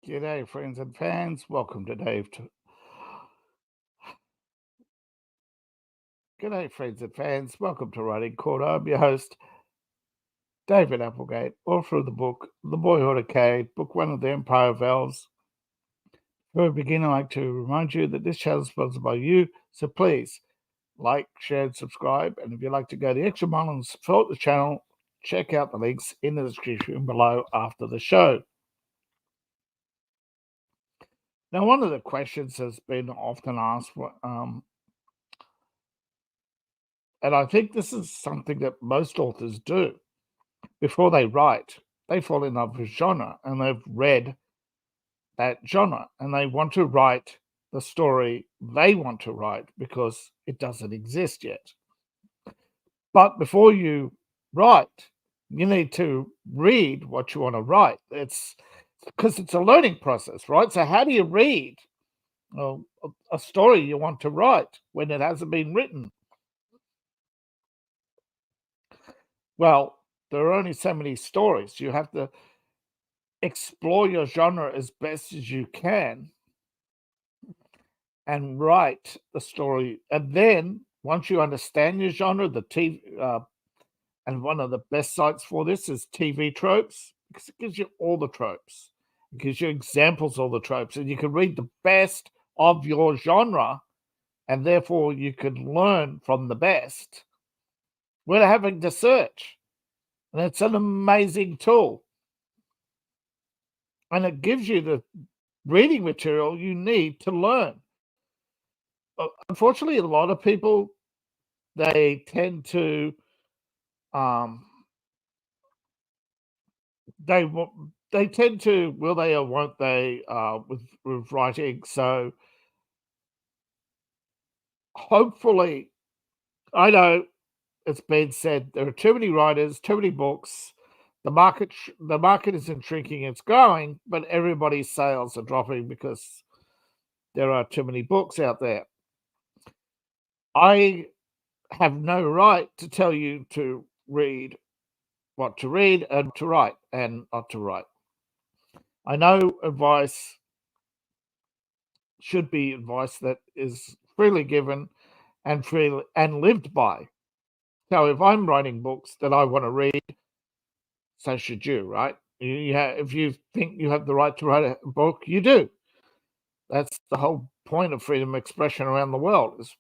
G'day, friends and fans. Welcome to G'day, friends and fans. Welcome to Writing Corner. I'm your host, David Applegate, author of the book The Boyhood of Cade, book one of the Empire of Elves. Before we begin, I'd like to remind you that this channel is sponsored by you, so please like, share, and subscribe. And if you'd like to go the extra mile and support the channel, check out the links in the description below after the show. Now, one of the questions has been often asked, and I think this is something that most authors do before they write. They fall in love with genre and they've read that genre and they want to write the story they want to write because it doesn't exist yet. But before you write, you need to read what you want to write. It's because it's a learning process, right? So how do you read a story you want to write when it hasn't been written? Well, there are only so many stories. You have to explore your genre as best as you can and write the story. And then once you understand your genre, the TV, and one of the best sites for this is TV Tropes, because it gives you all the tropes. It gives you examples of all the tropes, and you can read the best of your genre, and therefore you can learn from the best without having to search. And it's an amazing tool. And it gives you the reading material you need to learn. Unfortunately, a lot of people, they tend to they tend to, will they or won't they, with writing. So hopefully, I know it's been said there are too many writers, too many books. The market isn't shrinking; it's growing, but everybody's sales are dropping because there are too many books out there. I have no right to tell you to read what to read and to write and not to write. I know advice should be advice that is freely given and freely and lived by. So if I'm writing books that I want to read, so should you, right? If you think you have the right to write a book, you do. That's the whole point of freedom of expression around the world. Is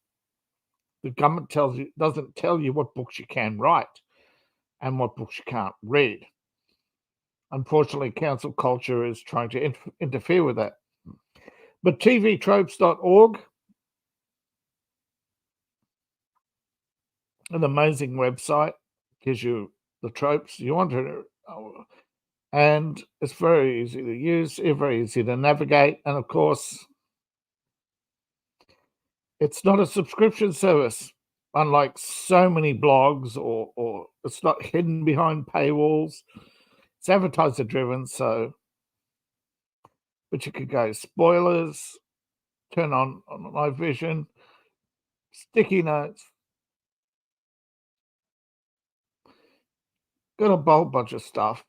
the government doesn't tell you what books you can write and what books you can't read. Unfortunately, cancel culture is trying to interfere with that. But tvtropes.org, an amazing website, gives you the tropes you want to, and it's very easy to use, very easy to navigate, and of course, it's not a subscription service, unlike so many blogs, or it's not hidden behind paywalls. It's advertiser driven, so, but you could go spoilers, turn on live vision, sticky notes, got a whole bunch of stuff.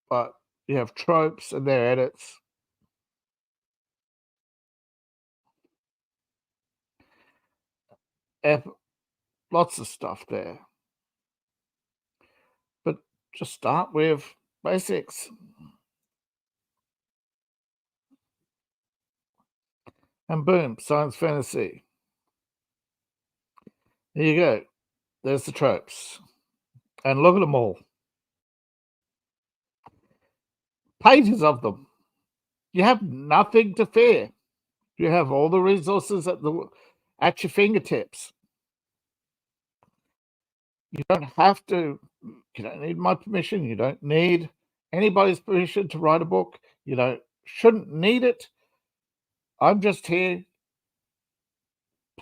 But you have tropes and their edits. Lots of stuff there. But just start with basics. And boom, science fantasy. There you go. There's the tropes. And look at them all. Pages of them. You have nothing to fear. You have all the resources at your fingertips. You don't have to, you don't need my permission. You don't need anybody's permission to write a book. You shouldn't need it. I'm just here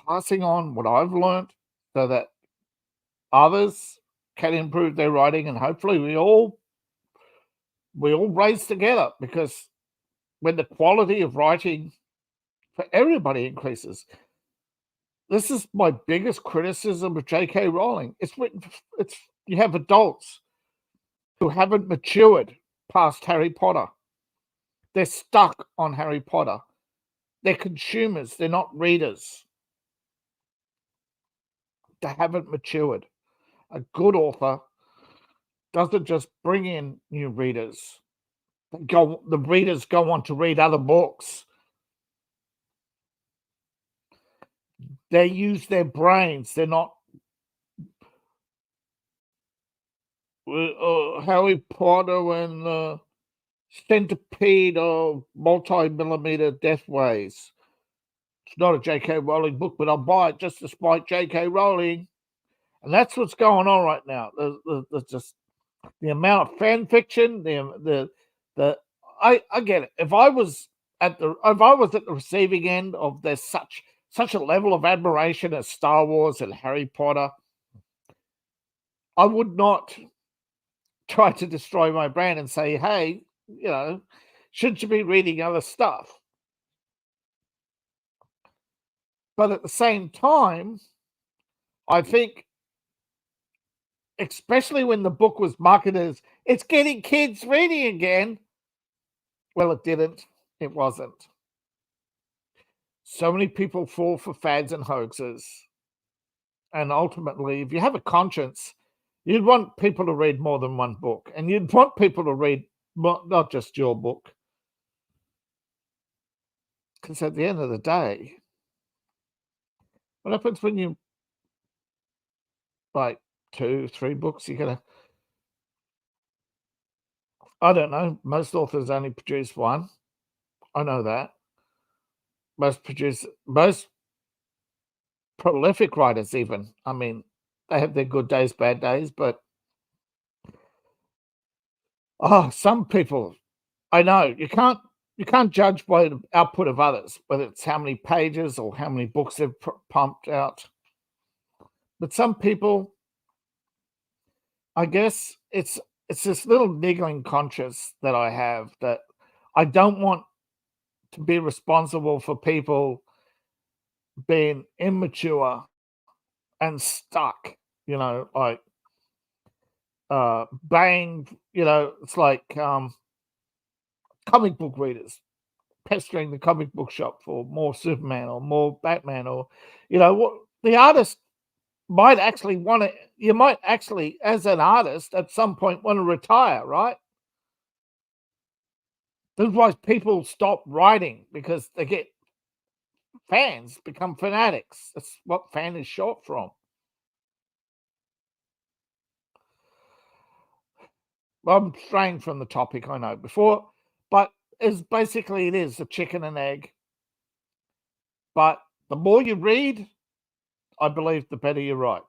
passing on what I've learned so that others can improve their writing, and hopefully we all raise together, because when the quality of writing for everybody increases, this is my biggest criticism of J.K. Rowling. You have adults who haven't matured past Harry Potter. They're stuck on Harry Potter. They're consumers. They're not readers. They haven't matured. A good author doesn't just bring in new readers. The readers go on to read other books. They use their brains. They're not Harry Potter and the Centipede of Multi-Millimeter Deathways. It's not a J.K. Rowling book, but I'll buy it just to spite J.K. Rowling. And that's what's going on right now. There's just the amount of fan fiction. I get it. If I was at the receiving end of there's such a level of admiration as Star Wars and Harry Potter, I would not try to destroy my brand and say, hey, shouldn't you be reading other stuff? But at the same time, I think, especially when the book was marketed as it's getting kids reading again, well, it didn't. It wasn't. So many people fall for fads and hoaxes. And ultimately, if you have a conscience, you'd want people to read more than one book. And you'd want people to read not just your book. Because at the end of the day, what happens when you write 2, 3 books? You're going to, I don't know, most authors only produce one. I know that. Most prolific writers even, I mean, they have their good days, bad days, but some people, I know, you can't judge by the output of others, whether it's how many pages or how many books they've pumped out. But some people, I guess it's this little niggling conscience that I have that I don't want to be responsible for people being immature and stuck, like bang, it's like comic book readers pestering the comic book shop for more Superman or more Batman, or what the artist might actually want to, you might actually, as an artist, at some point want to retire, right? That's why people stop writing, because they get fans, become fanatics. That's what fan is short from. Well, I'm straying from the topic, I know, before, but it is a chicken and egg. But the more you read, I believe, the better you write.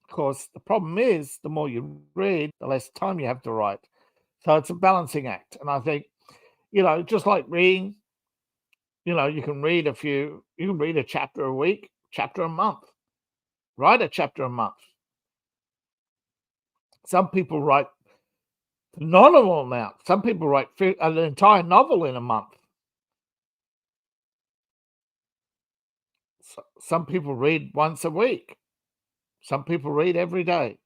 Of course, the problem is the more you read, the less time you have to write. So it's a balancing act. And I think, just like reading, you can read a chapter a week, chapter a month, write a chapter a month. Some people write phenomenal amount. Some people write an entire novel in a month. Some people read once a week. Some people read every day.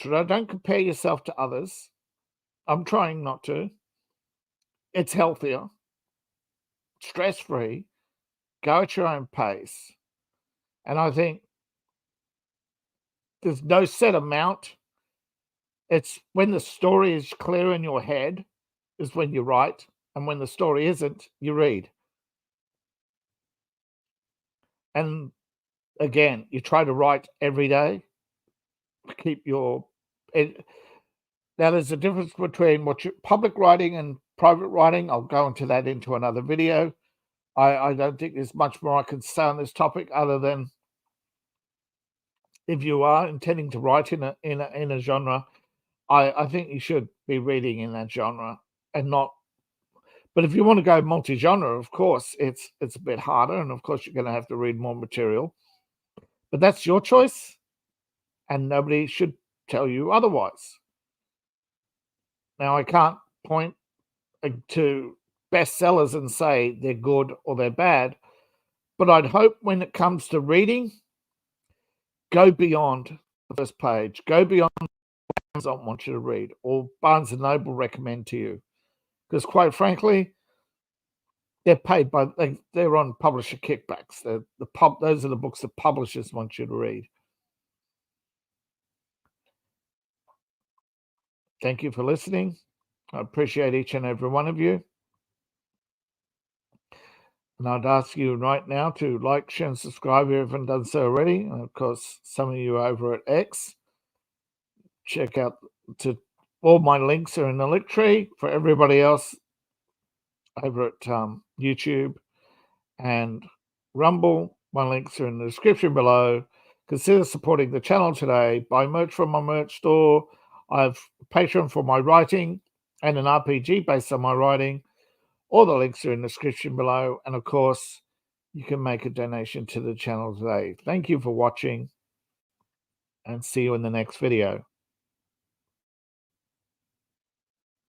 Don't compare yourself to others. I'm trying not to. It's healthier, stress-free, go at your own pace. And I think there's no set amount. It's when the story is clear in your head is when you write, and when the story isn't, you read. And again, you try to write every day to keep your... Now, there's a difference between public writing and private writing. I'll go into another video. I don't think there's much more I can say on this topic, other than if you are intending to write in a genre, I think you should be reading in that genre and not. But if you want to go multi-genre, of course, it's a bit harder, and of course you're going to have to read more material. But that's your choice, and nobody should tell you otherwise. Now, I can't point to bestsellers and say they're good or they're bad, but I'd hope when it comes to reading, go beyond the first page, go beyond Amazon want you to read, or Barnes & Noble recommend to you. Because quite frankly, they're paid by, they're on publisher kickbacks. Those are the books that publishers want you to read. Thank you for listening. I appreciate each and every one of you. And I'd ask you right now to like, share, and subscribe if you haven't done so already. And of course, some of you over at X, check out all my links are in the link tree. For everybody else over at YouTube and Rumble, my links are in the description below. Consider supporting the channel today. Buy merch from my merch store. I have Patreon for my writing and an RPG based on my writing. All the links are in the description below. And of course, you can make a donation to the channel today. Thank you for watching, and see you in the next video.